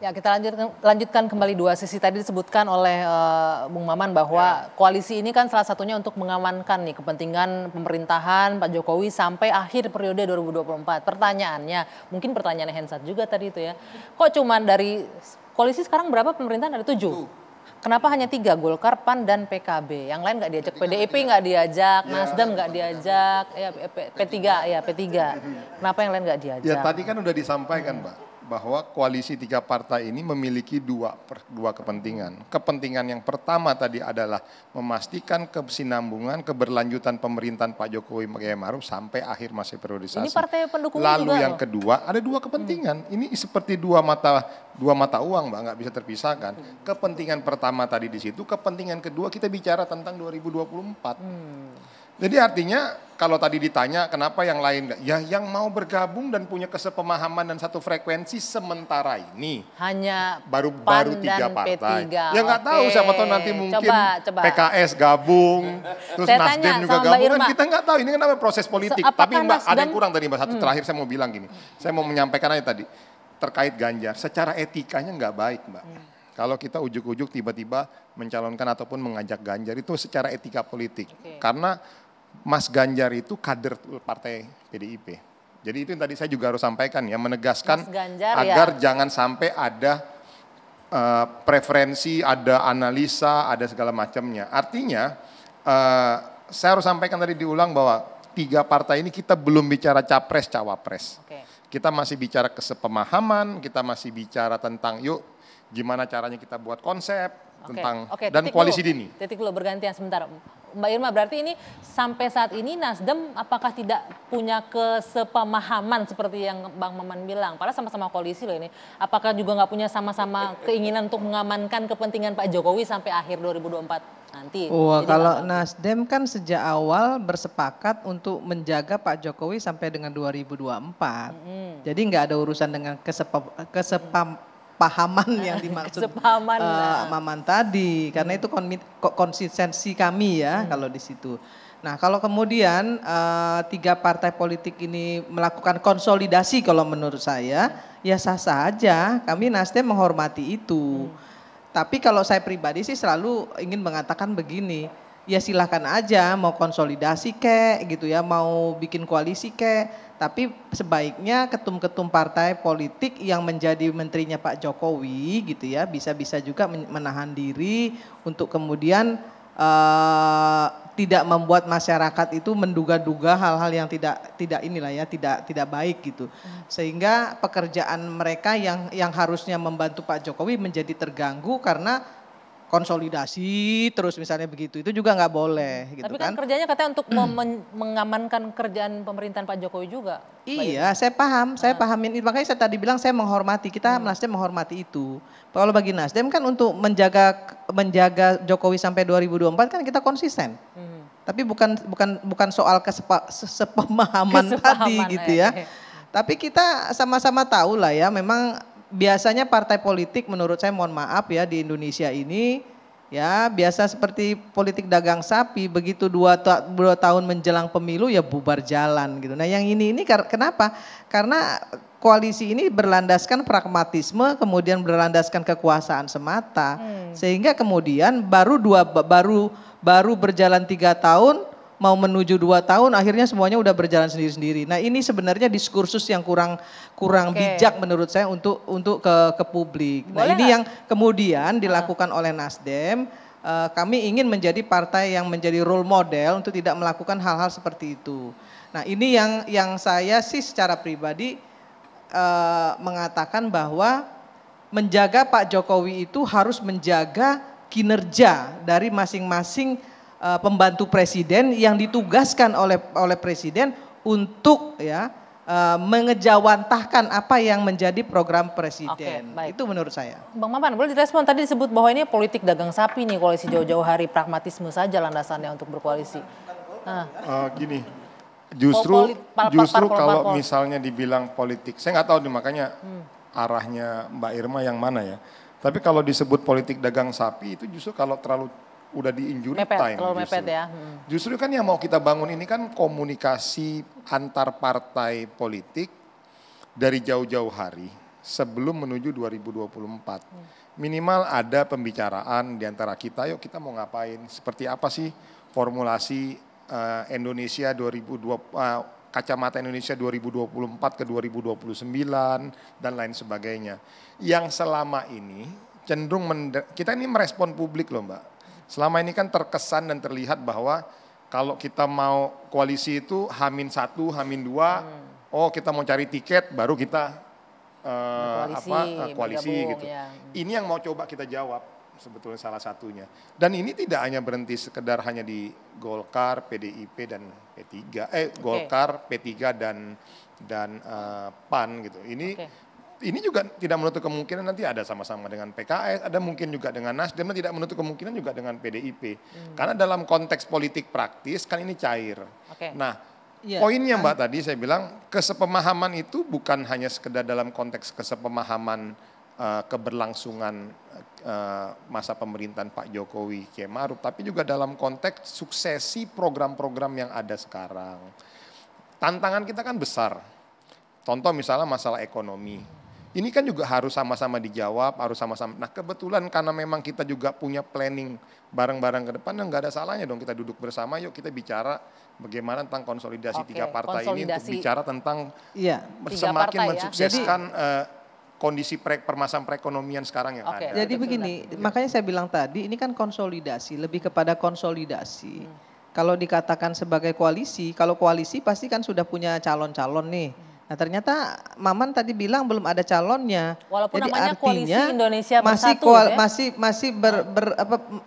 Ya, kita lanjutkan kembali dua sisi tadi disebutkan oleh Bung Maman bahwa koalisi ini kan salah satunya untuk mengamankan nih kepentingan pemerintahan Pak Jokowi sampai akhir periode 2024. Pertanyaannya, mungkin pertanyaannya Hensat juga tadi itu ya. Kok cuman dari koalisi sekarang berapa pemerintahan ada 7? Kenapa hanya 3? Golkar, PAN, dan PKB. Yang lain nggak diajak, PDIP nggak diajak, Nasdem nggak diajak, ya P3. Kenapa yang lain nggak diajak? Ya tadi kan udah disampaikan Mbak, bahwa koalisi 3 partai ini memiliki dua kepentingan. Kepentingan yang pertama tadi adalah memastikan kesinambungan, keberlanjutan pemerintahan Pak Jokowi Kiai Maruf sampai akhir masa periodisasi. Ini partai pendukung Lalu juga yang kedua ada 2 kepentingan. Ini seperti dua mata uang Mbak, nggak bisa terpisahkan. Kepentingan pertama tadi di situ, kepentingan kedua kita bicara tentang 2024. Jadi artinya kalau tadi ditanya kenapa yang lain enggak, ya yang mau bergabung dan punya kesepemahaman dan satu frekuensi sementara ini hanya baru 3 partai. P3. Ya nggak tahu siapa tahu nanti mungkin coba. PKS gabung, terus Nasdem juga gabung kan kita nggak tahu, ini kan namanya proses politik. Tapi Mbak ada yang kurang tadi Mbak, satu terakhir saya mau bilang gini, saya mau menyampaikan aja tadi terkait Ganjar, secara etikanya nggak baik Mbak. Kalau kita ujuk-ujuk tiba-tiba mencalonkan ataupun mengajak Ganjar itu secara etika politik. Karena Mas Ganjar itu kader partai PDIP. Jadi itu yang tadi saya juga harus sampaikan ya, menegaskan agar jangan sampai ada preferensi, ada analisa, ada segala macamnya. Artinya saya harus sampaikan tadi diulang bahwa 3 partai ini kita belum bicara capres, cawapres. Kita masih bicara kesepemahaman, kita masih bicara tentang yuk gimana caranya kita buat konsep tentang dan koalisi dini. Titik dulu bergantian sebentar. Mbak Irma, berarti ini sampai saat ini Nasdem apakah tidak punya kesepemahaman seperti yang Bang Maman bilang? Padahal sama-sama koalisi loh ini. Apakah juga nggak punya sama-sama keinginan untuk mengamankan kepentingan Pak Jokowi sampai akhir 2024 nanti? Wah, kalau Nasdem kan sejak awal bersepakat untuk menjaga Pak Jokowi sampai dengan 2024. Jadi nggak ada urusan dengan kesepahaman yang dimaksud Maman tadi, karena itu konsistensi kami ya kalau di situ. Nah kalau kemudian 3 partai politik ini melakukan konsolidasi, kalau menurut saya ya sah-sah aja, kami Nasdem menghormati itu. Tapi kalau saya pribadi sih selalu ingin mengatakan begini, ya silahkan aja mau konsolidasi kek gitu ya, mau bikin koalisi kek. Tapi sebaiknya ketum-ketum partai politik yang menjadi menterinya Pak Jokowi gitu ya, bisa-bisa juga menahan diri untuk kemudian tidak membuat masyarakat itu menduga-duga hal-hal yang tidak baik gitu. Sehingga pekerjaan mereka yang harusnya membantu Pak Jokowi menjadi terganggu karena konsolidasi terus misalnya begitu, itu juga nggak boleh gitu. Tapi kan kerjanya katanya untuk mengamankan kerjaan pemerintahan Pak Jokowi juga. Iya, saya paham, saya pahamin. Makanya saya tadi bilang saya menghormati, kita Nasdem menghormati itu. Kalau bagi Nasdem kan untuk menjaga Jokowi sampai 2024 kan kita konsisten. Tapi bukan soal kesepemahaman tadi gitu ya. Tapi kita sama-sama tahu lah ya, memang biasanya partai politik menurut saya, mohon maaf ya, di Indonesia ini ya biasa seperti politik dagang sapi, begitu 2 tahun menjelang pemilu ya bubar jalan gitu. Nah yang ini kenapa? Karena koalisi ini berlandaskan pragmatisme, kemudian berlandaskan kekuasaan semata, sehingga kemudian baru berjalan 3 tahun mau menuju 2 tahun akhirnya semuanya udah berjalan sendiri-sendiri. Nah ini sebenarnya diskursus yang kurang bijak menurut saya untuk ke publik. Nah ini yang kemudian dilakukan oleh Nasdem. Kami ingin menjadi partai yang menjadi role model untuk tidak melakukan hal-hal seperti itu. Nah ini yang saya sih secara pribadi mengatakan bahwa menjaga Pak Jokowi itu harus menjaga kinerja dari masing-masing pembantu presiden yang ditugaskan oleh presiden untuk ya mengejawantahkan apa yang menjadi program presiden. Itu menurut saya. Bang Maman, boleh direspon, tadi disebut bahwa ini politik dagang sapi nih, koalisi jauh-jauh hari, pragmatisme saja landasannya untuk berkoalisi. Gini, justru kalau misalnya dibilang politik, saya nggak tahu nih, makanya arahnya Mbak Irma yang mana ya. Tapi kalau disebut politik dagang sapi itu justru kalau terlalu udah di injury time justru. Justru kan yang mau kita bangun ini kan komunikasi antar partai politik dari jauh-jauh hari. sebelum menuju 2024. Minimal ada pembicaraan di antara kita, yuk kita mau ngapain, seperti apa sih formulasi Indonesia 2020, kacamata Indonesia 2024 ke 2029 dan lain sebagainya. Yang selama ini cenderung kita ini merespon publik loh Mbak. Selama ini kan terkesan dan terlihat bahwa kalau kita mau koalisi itu H-1, H-2, oh kita mau cari tiket baru kita koalisi gitu. Ya. Ini yang mau coba kita jawab sebetulnya salah satunya. Dan ini tidak hanya berhenti sekedar hanya di Golkar, PDIP dan P3, Golkar, P3 dan PAN gitu. Ini juga tidak menutup kemungkinan nanti ada sama-sama dengan PKS, ada mungkin juga dengan Nasdem, dan tidak menutup kemungkinan juga dengan PDIP. Karena dalam konteks politik praktis kan ini cair. Nah, poinnya Mbak tadi saya bilang kesepemahaman itu bukan hanya sekedar dalam konteks kesepemahaman keberlangsungan masa pemerintahan Pak Jokowi, Kiai Ma'ruf, tapi juga dalam konteks suksesi program-program yang ada sekarang. Tantangan kita kan besar. Contoh misalnya masalah ekonomi. Ini kan juga harus sama-sama dijawab, harus sama-sama. Nah kebetulan karena memang kita juga punya planning bareng-bareng ke depan, nggak ada salahnya dong kita duduk bersama, yuk kita bicara bagaimana tentang konsolidasi tiga partai ini untuk bicara tentang semakin mensukseskan kondisi permasalahan perekonomian sekarang yang ada. Jadi begini, makanya saya bilang tadi ini kan konsolidasi, lebih kepada konsolidasi. Kalau dikatakan sebagai koalisi, kalau koalisi pasti kan sudah punya calon-calon nih. Nah ternyata Maman tadi bilang belum ada calonnya. Walaupun jadi namanya artinya Koalisi Indonesia Bersatu masih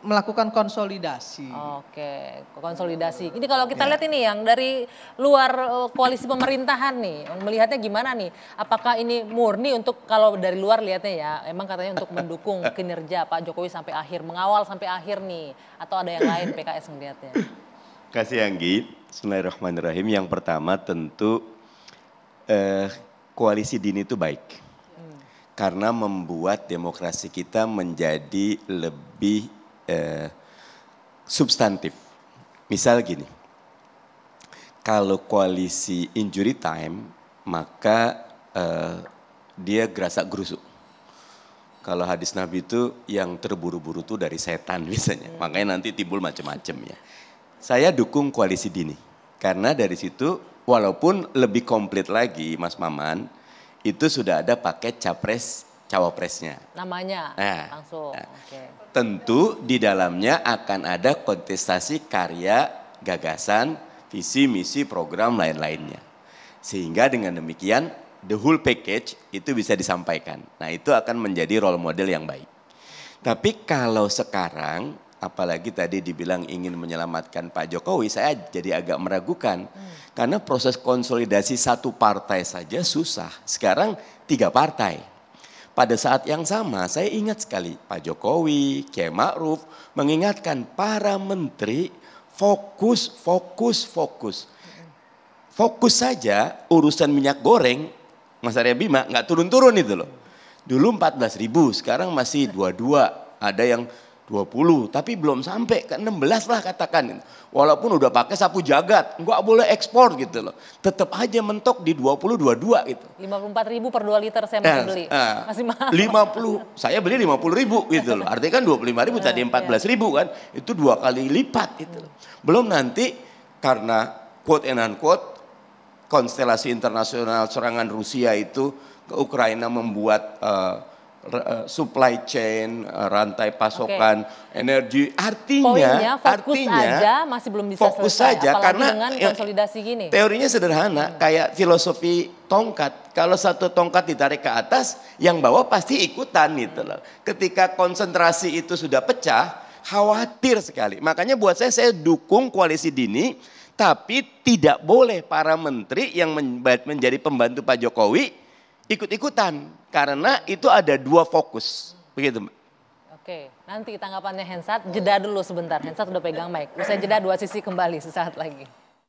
melakukan konsolidasi. Oke, konsolidasi. Ini kalau kita lihat ini yang dari luar koalisi pemerintahan nih, melihatnya gimana nih? Apakah ini murni untuk kalau dari luar lihatnya ya, emang katanya untuk mendukung kinerja Pak Jokowi sampai akhir, mengawal sampai akhir nih, atau ada yang lain PKS melihatnya? Kasih Anggi, Bismillahirrahmanirrahim. Yang pertama tentu koalisi dini itu baik karena membuat demokrasi kita menjadi lebih substantif. Misal gini, kalau koalisi injury time maka dia gerasak gerusuk. Kalau hadis Nabi itu yang terburu-buru itu dari setan biasanya, makanya nanti timbul macam-macam ya. Saya dukung koalisi dini karena dari situ walaupun lebih komplit lagi Mas Maman, itu sudah ada paket capres cawapresnya. Namanya langsung. Tentu di dalamnya akan ada kontestasi karya, gagasan, visi, misi, program lain-lainnya. Sehingga dengan demikian the whole package itu bisa disampaikan. Nah itu akan menjadi role model yang baik. Tapi kalau sekarang apalagi tadi dibilang ingin menyelamatkan Pak Jokowi, saya jadi agak meragukan. Karena proses konsolidasi satu partai saja susah. Sekarang 3 partai. Pada saat yang sama saya ingat sekali Pak Jokowi, Kiai Ma'ruf mengingatkan para menteri fokus. Fokus saja urusan minyak goreng, Mas Arya Bima nggak turun-turun itu loh. Dulu 14.000, sekarang masih 22, ada yang 20, tapi belum sampai ke 16 lah katakan. Walaupun udah pakai sapu jagat, nggak boleh ekspor gitu loh. Tetap aja mentok di 20-22 gitu. 54.000 per 2 liter saya masih beli. Masih mahal. 50, saya beli 50.000 gitu loh. Artinya kan 25.000 tadi 14.000 kan. Itu 2 kali lipat gitu loh. Belum nanti karena quote and unquote konstelasi internasional serangan Rusia itu ke Ukraina membuat supply chain, rantai pasokan, energi, artinya aja masih belum bisa fokus selesai, saja karena dengan konsolidasi gini. Teorinya sederhana, kayak filosofi tongkat. Kalau satu tongkat ditarik ke atas, yang bawah pasti ikutan gitu loh. Ketika konsentrasi itu sudah pecah, khawatir sekali. Makanya buat saya dukung koalisi dini, tapi tidak boleh para menteri yang menjadi pembantu Pak Jokowi ikut-ikutan karena itu ada 2 fokus begitu Mbak. Oke, nanti tanggapannya Hensat, jeda dulu sebentar. Hensat udah pegang mic. Usai jeda 2 sisi kembali sesaat lagi.